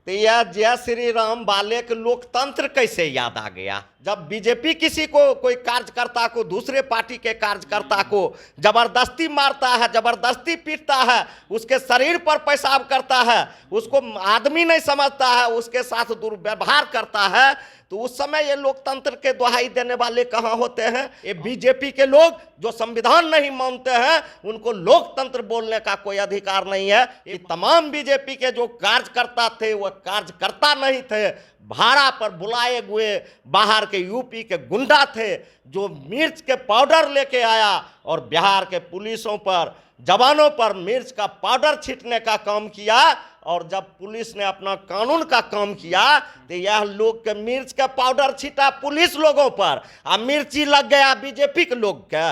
तो यह जय श्री राम वाले के लोकतंत्र कैसे याद आ गया? जब बीजेपी किसी को, कोई कार्यकर्ता को, दूसरे पार्टी के कार्यकर्ता को जबरदस्ती मारता है, जबरदस्ती पीटता है, उसके शरीर पर पेशाब करता है, उसको आदमी नहीं समझता है, उसके साथ दुर्व्यवहार करता है, तो उस समय ये लोकतंत्र के दुहाई देने वाले कहाँ होते हैं? ये बीजेपी के लोग जो संविधान नहीं मानते हैं, उनको लोकतंत्र बोलने का कोई अधिकार नहीं है। ये तमाम बीजेपी के जो कार्यकर्ता थे वो कार्यकर्ता नहीं थे, भाड़ा पर बुलाए हुए बाहर के यूपी के गुंडा थे, जो मिर्च के पाउडर लेके आया और बिहार के पुलिसों पर, जवानों पर मिर्च का पाउडर छींटने का काम किया। और जब पुलिस ने अपना कानून का काम किया तो यह लोग के मिर्च का पाउडर छीटा पुलिस लोगों पर, और मिर्ची लग गया बीजेपी के लोग के।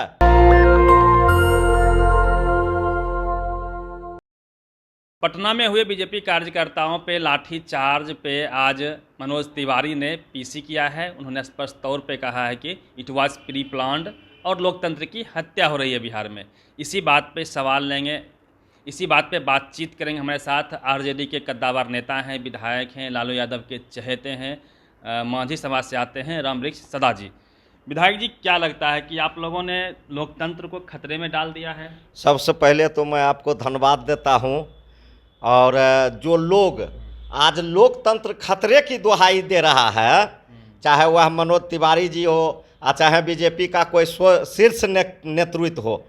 पटना में हुए बीजेपी कार्यकर्ताओं पे लाठी चार्ज पे आज मनोज तिवारी ने पीसी किया है। उन्होंने स्पष्ट तौर पे कहा है कि इट वाज प्री प्लान्ड और लोकतंत्र की हत्या हो रही है बिहार में। इसी बात पे सवाल लेंगे, इसी बात पे बातचीत करेंगे। हमारे साथ आरजेडी के कद्दावर नेता हैं, विधायक हैं, लालू यादव के चहेते हैं, मांझी समाज से आते हैं, रामवृक्ष सदा जी। विधायक जी, क्या लगता है कि आप लोगों ने लोकतंत्र को खतरे में डाल दिया है? सबसे पहले तो मैं आपको धन्यवाद देता हूं। और जो लोग आज लोकतंत्र खतरे की दुहाई दे रहा है, चाहे वह मनोज तिवारी जी हो, चाहे बीजेपी का कोई शीर्ष नेतृत्व हो,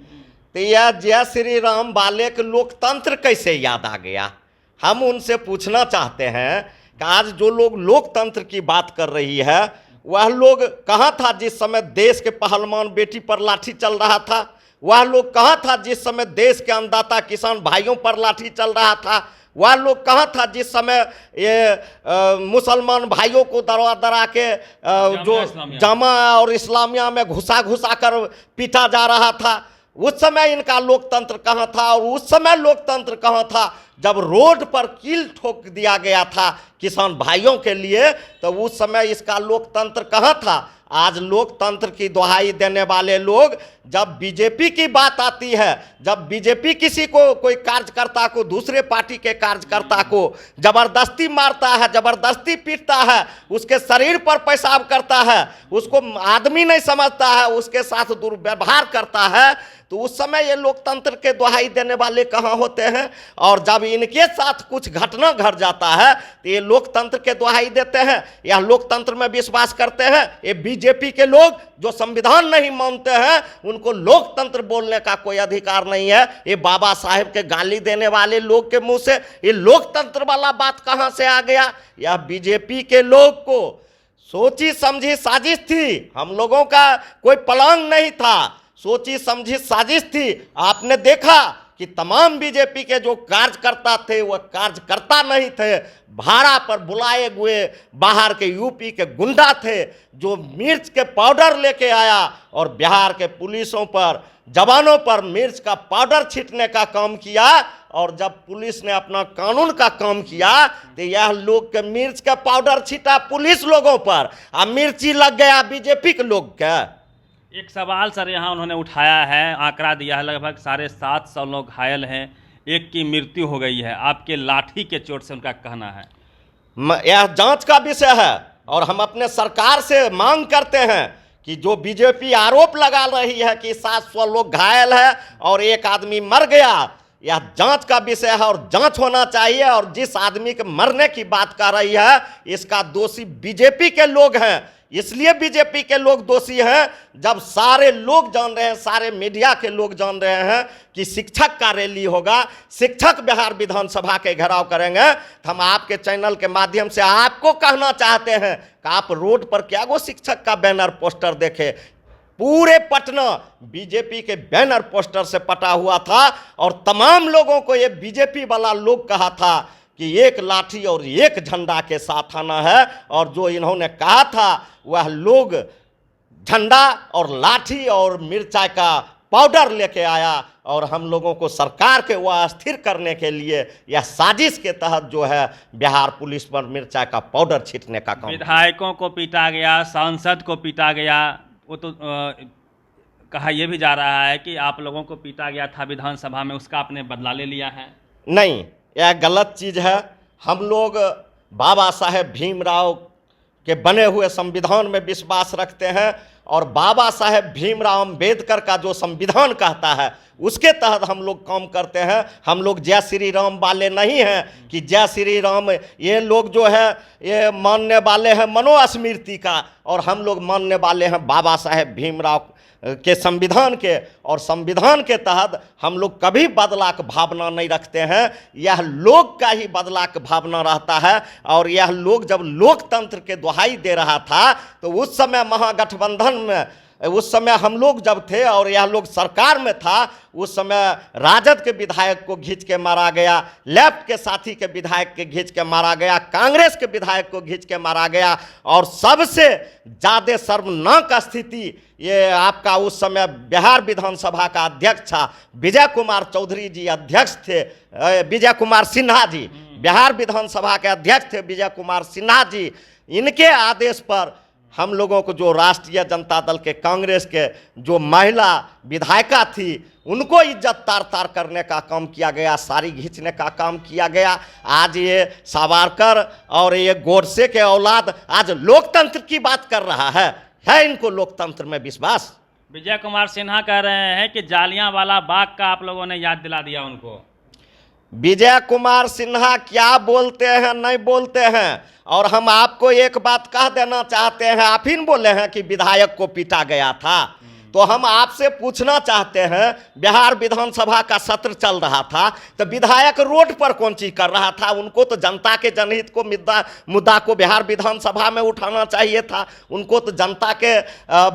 तो यह जय श्री राम वाले के लोकतंत्र कैसे याद आ गया? हम उनसे पूछना चाहते हैं कि आज जो लोग लोकतंत्र की बात कर रही है, वह लोग कहाँ था जिस समय देश के पहलवान बेटी पर लाठी चल रहा था? वह लोग कहाँ था जिस समय देश के अन्नदाता किसान भाइयों पर लाठी चल रहा था? वह लोग कहाँ था जिस समय ये मुसलमान भाइयों को दरा दरा के जो जामा और इस्लामिया में घुसा कर पीटा जा रहा था? उस समय इनका लोकतंत्र कहाँ था? और उस समय लोकतंत्र कहाँ था जब रोड पर कील ठोक दिया गया था किसान भाइयों के लिए? तो उस समय इसका लोकतंत्र कहाँ था? आज लोकतंत्र की दुहाई देने वाले लोग, जब बीजेपी की बात आती है, जब बीजेपी किसी को, कोई कार्यकर्ता को, दूसरे पार्टी के कार्यकर्ता को जबरदस्ती मारता है, जबरदस्ती पीटता है, उसके शरीर पर पेशाब करता है, उसको आदमी नहीं समझता है, उसके साथ दुर्व्यवहार करता है, तो उस समय ये लोकतंत्र के दुहाई देने वाले कहाँ होते हैं? और जब इनके साथ कुछ घटना घट जाता है तो ये लोकतंत्र के दुहाई देते हैं, या लोकतंत्र में विश्वास करते हैं? ये बीजेपी के लोग जो संविधान नहीं मानते हैं, उनको लोकतंत्र बोलने का कोई अधिकार नहीं है। ये बाबा साहेब के गाली देने वाले लोग के मुंह से ये लोकतंत्र वाला बात कहाँ से आ गया? यह बीजेपी के लोग को सोची समझी साजिश थी, हम लोगों का कोई प्लान नहीं था, सोची समझी साजिश थी। आपने देखा कि तमाम बीजेपी के जो कार्यकर्ता थे वह कार्यकर्ता नहीं थे, भाड़ा पर बुलाए हुए बाहर के यूपी के गुंडा थे, जो मिर्च के पाउडर लेके आया और बिहार के पुलिसों पर, जवानों पर मिर्च का पाउडर छींटने का काम किया। और जब पुलिस ने अपना कानून का काम किया तो यह लोग के मिर्च का पाउडर छीटा पुलिस लोगों पर, और मिर्ची लग गया बीजेपी के लोग के। एक सवाल सर यहाँ उन्होंने उठाया है, आंकड़ा दिया है, लगभग 750 लोग घायल हैं, एक की मृत्यु हो गई है आपके लाठी के चोट से, उनका कहना है। यह जांच का विषय है और हम अपने सरकार से मांग करते हैं कि जो बीजेपी आरोप लगा रही है कि 700 लोग घायल है और एक आदमी मर गया, यह जांच का विषय है और जांच होना चाहिए। और जिस आदमी के मरने की बात कर रही है, इसका दोषी बीजेपी के लोग हैं। इसलिए बीजेपी के लोग दोषी हैं, जब सारे लोग जान रहे हैं, सारे मीडिया के लोग जान रहे हैं कि शिक्षक का रैली होगा, शिक्षक बिहार विधानसभा के घेराव करेंगे, तो हम आपके चैनल के माध्यम से आपको कहना चाहते हैं कि आप रोड पर क्या वो शिक्षक का बैनर पोस्टर देखे? पूरे पटना बीजेपी के बैनर पोस्टर से पटा हुआ था और तमाम लोगों को ये बीजेपी वाला लोग कहा था कि एक लाठी और एक झंडा के साथ आना है। और जो इन्होंने कहा था वह लोग झंडा और लाठी और मिर्चा का पाउडर लेके आया और हम लोगों को सरकार के वह अस्थिर करने के लिए यह साजिश के तहत जो है बिहार पुलिस पर मिर्चा का पाउडर छींटने का काम। विधायकों को पीटा गया, सांसद को पीटा गया, वो तो कहा यह भी जा रहा है कि आप लोगों को पीटा गया था विधानसभा में, उसका आपने बदला ले लिया है। नहीं, यह गलत चीज़ है। हम लोग बाबा साहेब भीमराव के बने हुए संविधान में विश्वास रखते हैं और बाबा साहेब भीमराव अंबेडकर का जो संविधान कहता है उसके तहत हम लोग काम करते हैं। हम लोग जय श्री राम वाले नहीं हैं कि जय श्री राम, ये लोग जो है ये मानने वाले हैं मनुस्मृति का, और हम लोग मानने वाले हैं बाबा साहेब भीमराव के संविधान के। और संविधान के तहत हम लोग कभी बदला की भावना नहीं रखते हैं, यह लोग का ही बदला की भावना रहता है। और यह लोग जब लोकतंत्र के दुहाई दे रहा था तो उस समय महागठबंधन में, उस समय हम लोग जब थे और यह लोग सरकार में था, उस समय राजद के विधायक को घींच के मारा गया, लेफ्ट के साथी के विधायक के घींच के मारा गया, कांग्रेस के विधायक को घींच के मारा गया। और सबसे ज़्यादा शर्मनाक स्थिति ये आपका उस समय बिहार विधानसभा का अध्यक्ष था विजय कुमार चौधरी जी, अध्यक्ष थे विजय कुमार सिन्हा जी, बिहार विधानसभा के अध्यक्ष थे विजय कुमार सिन्हा जी। इनके आदेश पर हम लोगों को जो राष्ट्रीय जनता दल के कांग्रेस के जो महिला विधायिका थी उनको इज्जत तार तार करने का काम किया गया, साड़ी खींचने का काम किया गया। आज ये सावरकर और ये गोडसे के औलाद आज लोकतंत्र की बात कर रहा है इनको लोकतंत्र में विश्वास? विजय कुमार सिन्हा कह रहे हैं कि जालियांवाला बाग का आप लोगों ने याद दिला दिया उनको। विजय कुमार सिन्हा क्या बोलते हैं नहीं बोलते हैं, और हम आपको एक बात कह देना चाहते हैं। आप ही बोले हैं कि विधायक को पीटा गया था, तो हम आपसे पूछना चाहते हैं, बिहार विधानसभा का सत्र चल रहा था तो विधायक रोड पर कौन चीज कर रहा था? उनको तो जनता के जनहित को मुद्दा को बिहार विधानसभा में उठाना चाहिए था, उनको तो जनता के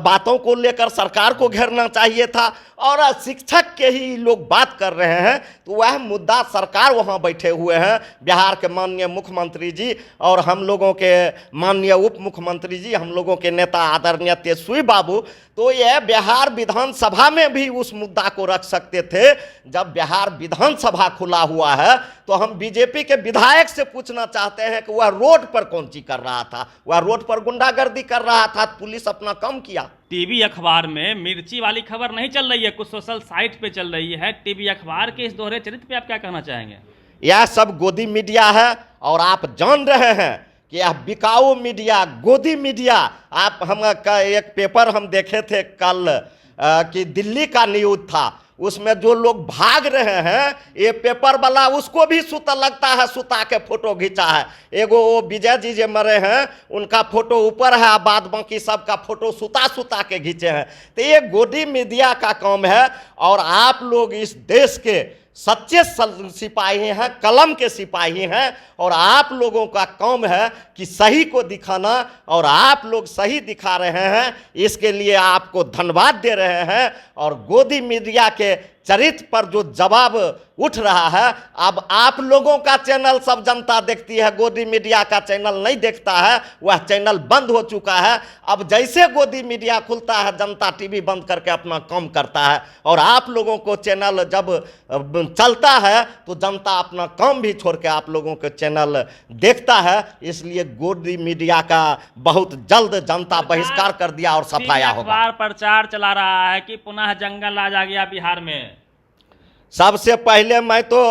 बातों को लेकर सरकार को घेरना चाहिए था। और शिक्षक के ही लोग बात कर रहे हैं तो वह मुद्दा सरकार वहाँ बैठे हुए हैं, बिहार के माननीय मुख्यमंत्री जी और हम लोगों के माननीय उप मुख्यमंत्री जी, हम लोगों के नेता आदरणीय तेजस्वी बाबू, तो यह बिहार विधानसभा में भी उस मुद्दा को रख सकते थे। जब बिहार विधानसभा खुला हुआ है तो हम बीजेपी के विधायक से पूछना चाहते हैं कि वह रोड पर कौन सी कर रहा था? वह रोड पर गुंडागर्दी कर रहा था, पुलिस अपना काम किया। टीवी अखबार में मिर्ची वाली खबर नहीं चल रही है, कुछ सोशल साइट पे चल रही है। टीवी अखबार के इस दोहरे चरित्र पे आप क्या कहना चाहेंगे? यह सब गोदी मीडिया है और आप जान रहे हैं कि यह बिकाऊ मीडिया, गोदी मीडिया। आप हम एक पेपर हम देखे थे कल कि दिल्ली का न्यूज़ था, उसमें जो लोग भाग रहे हैं ये पेपर वाला उसको भी सुता लगता है, सुता के फोटो खींचा है। एगो वो विजय जी जो मरे हैं उनका फोटो ऊपर है, बाद बाकी सबका फोटो सुता सुता के खींचे हैं। तो ये गोदी मीडिया का काम है। और आप लोग इस देश के सच्चे सिपाही हैं, कलम के सिपाही हैं, और आप लोगों का काम है कि सही को दिखाना, और आप लोग सही दिखा रहे हैं, इसके लिए आपको धन्यवाद दे रहे हैं। और गोदी मीडिया के चरित्र पर जो जवाब उठ रहा है, अब आप लोगों का चैनल सब जनता देखती है, गोदी मीडिया का चैनल नहीं देखता है, वह चैनल बंद हो चुका है। अब जैसे गोदी मीडिया खुलता है जनता टीवी बंद करके अपना काम करता है, और आप लोगों को चैनल जब चलता है तो जनता अपना काम भी छोड़ के आप लोगों के चैनल देखता है। इसलिए गोदी मीडिया का बहुत जल्द जनता बहिष्कार कर दिया और सफाया होगा। प्रचार चला रहा है कि पुनः जंगल राज आ गया बिहार में। सबसे पहले मैं तो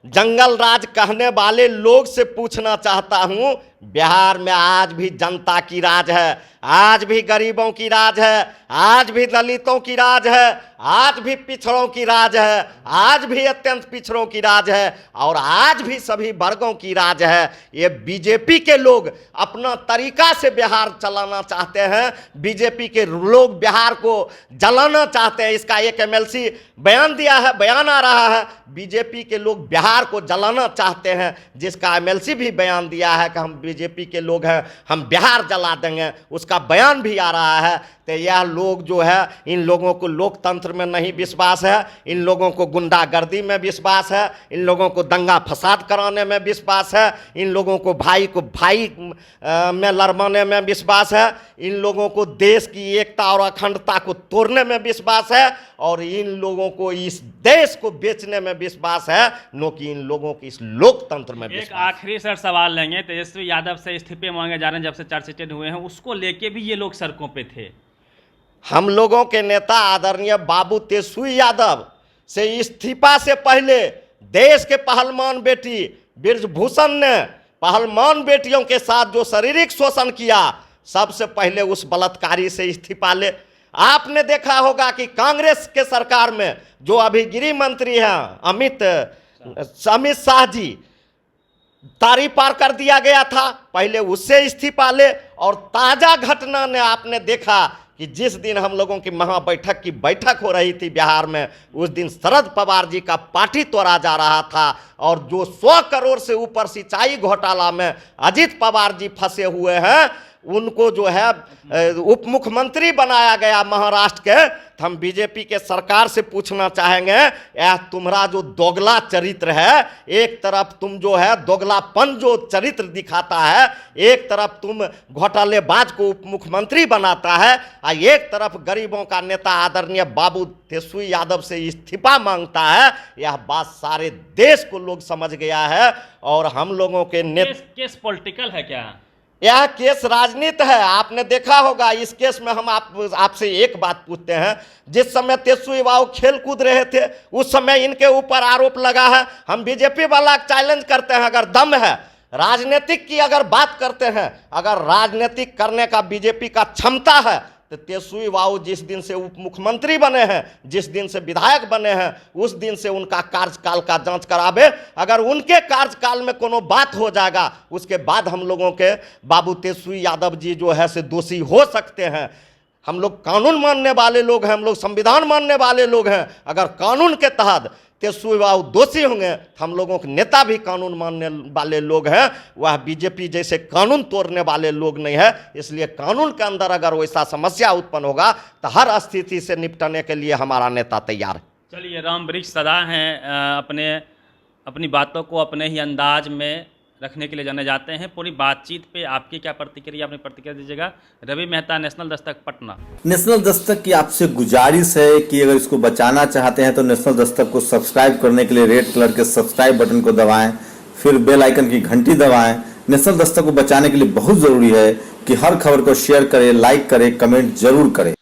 जंगल राज कहने वाले लोग से पूछना चाहता हूं, बिहार में आज भी जनता की राज है, आज भी गरीबों की राज है, आज भी दलितों की राज है, आज भी पिछड़ों की राज है, आज भी अत्यंत पिछड़ों की राज है, और आज भी सभी वर्गों की राज है। ये बीजेपी के लोग अपना तरीका से बिहार चलाना चाहते हैं, बीजेपी के लोग बिहार को जलाना चाहते हैं। इसका एक एमएलसी बयान दिया है, बयान आ रहा है, बीजेपी के लोग बिहार को जलाना चाहते हैं, जिसका एमएलसी भी बयान दिया है कि हम बीजेपी के लोग हैं, हम बिहार जला देंगे, उसका बयान भी आ रहा है। तो यह लोग जो है, इन लोगों को लोकतंत्र में नहीं विश्वास है, इन लोगों को गुंडागर्दी में विश्वास है, इन लोगों को दंगा फसाद कराने में विश्वास है, इन लोगों को भाई में लड़वाने में विश्वास है, इन लोगों को देश की एकता और अखंडता को तोड़ने में विश्वास है, और इन लोगों को इस देश को बेचने में विश्वास है, न कि इन लोगों की इस लोकतंत्र में विश्वास। एक आखिरी सर सवाल लेंगे, तेजस्वी यादव से इस्तीफे मांगे जा रहे हैं, जब से चार्जशीटेड हुए हैं, उसको लेके भी ये लोग सड़कों पे थे। हम लोगों के नेता आदरणीय बाबू तेजस्वी यादव से इस्तीफा से पहले देश के पहलवान बेटी ब्रजभूषण ने पहलवान बेटियों के साथ जो शारीरिक शोषण किया, सबसे पहले उस बलात्कारी से इस्तीफा ले। आपने देखा होगा कि कांग्रेस के सरकार में जो अभी गृह मंत्री हैं अमित शाह जी, तारी पार कर दिया गया था, पहले उससे इस्तीफा ले। और ताजा घटना ने आपने देखा कि जिस दिन हम लोगों की महाबैठक की बैठक हो रही थी बिहार में, उस दिन शरद पवार जी का पार्टी तोड़ा जा रहा था, और जो 100 करोड़ से ऊपर सिंचाई घोटाला में अजित पवार जी फंसे हुए हैं, उनको जो है उप मुख्यमंत्री बनाया गया महाराष्ट्र के। तो हम बीजेपी के सरकार से पूछना चाहेंगे, यह तुम्हारा जो दोगला चरित्र है, एक तरफ तुम जो है दोगलापन जो चरित्र दिखाता है, एक तरफ तुम घोटालेबाज को उप मुख्यमंत्री बनाता है, और एक तरफ गरीबों का नेता आदरणीय बाबू तेजस्वी यादव से इस्तीफा मांगता है। यह बात सारे देश को लोग समझ गया है। और हम लोगों के केस पॉलिटिकल है क्या? यह केस राजनीति है। आपने देखा होगा, इस केस में हम आपसे एक बात पूछते हैं, जिस समय तेजस्वी बाबू खेल कूद रहे थे, उस समय इनके ऊपर आरोप लगा है। हम बीजेपी वाला चैलेंज करते हैं, अगर दम है राजनीतिक की, अगर बात करते हैं, अगर राजनीतिक करने का बीजेपी का क्षमता है, तो तेजस्वी बाबू जिस दिन से उप मुख्यमंत्री बने हैं, जिस दिन से विधायक बने हैं, उस दिन से उनका कार्यकाल का जांच करावे। अगर उनके कार्यकाल में कोनो बात हो जाएगा, उसके बाद हम लोगों के बाबू तेजस्वी यादव जी जो है से दोषी हो सकते हैं। हम लोग कानून मानने वाले लोग हैं, हम लोग संविधान मानने वाले लोग हैं। अगर कानून के तहत तेजस्वी बाबू दोषी होंगे, हम लोगों के नेता भी कानून मानने वाले लोग हैं, वह बीजेपी जैसे कानून तोड़ने वाले लोग नहीं है। इसलिए कानून के अंदर अगर वैसा समस्या उत्पन्न होगा, तो हर स्थिति से निपटने के लिए हमारा नेता तैयार है। चलिए, राम वृक्ष सदा हैं अपनी बातों को अपने ही अंदाज में रखने के लिए जाने जाते हैं। पूरी बातचीत पे आपकी क्या प्रतिक्रिया, अपनी प्रतिक्रिया दीजिएगा। रवि मेहता, नेशनल दस्तक, पटना। नेशनल दस्तक की आपसे गुजारिश है कि अगर इसको बचाना चाहते हैं तो नेशनल दस्तक को सब्सक्राइब करने के लिए रेड कलर के सब्सक्राइब बटन को दबाएं, फिर बेल आइकन की घंटी दबाएं। नेशनल दस्तक को बचाने के लिए बहुत जरूरी है कि हर खबर को शेयर करें, लाइक करें, कमेंट जरूर करें।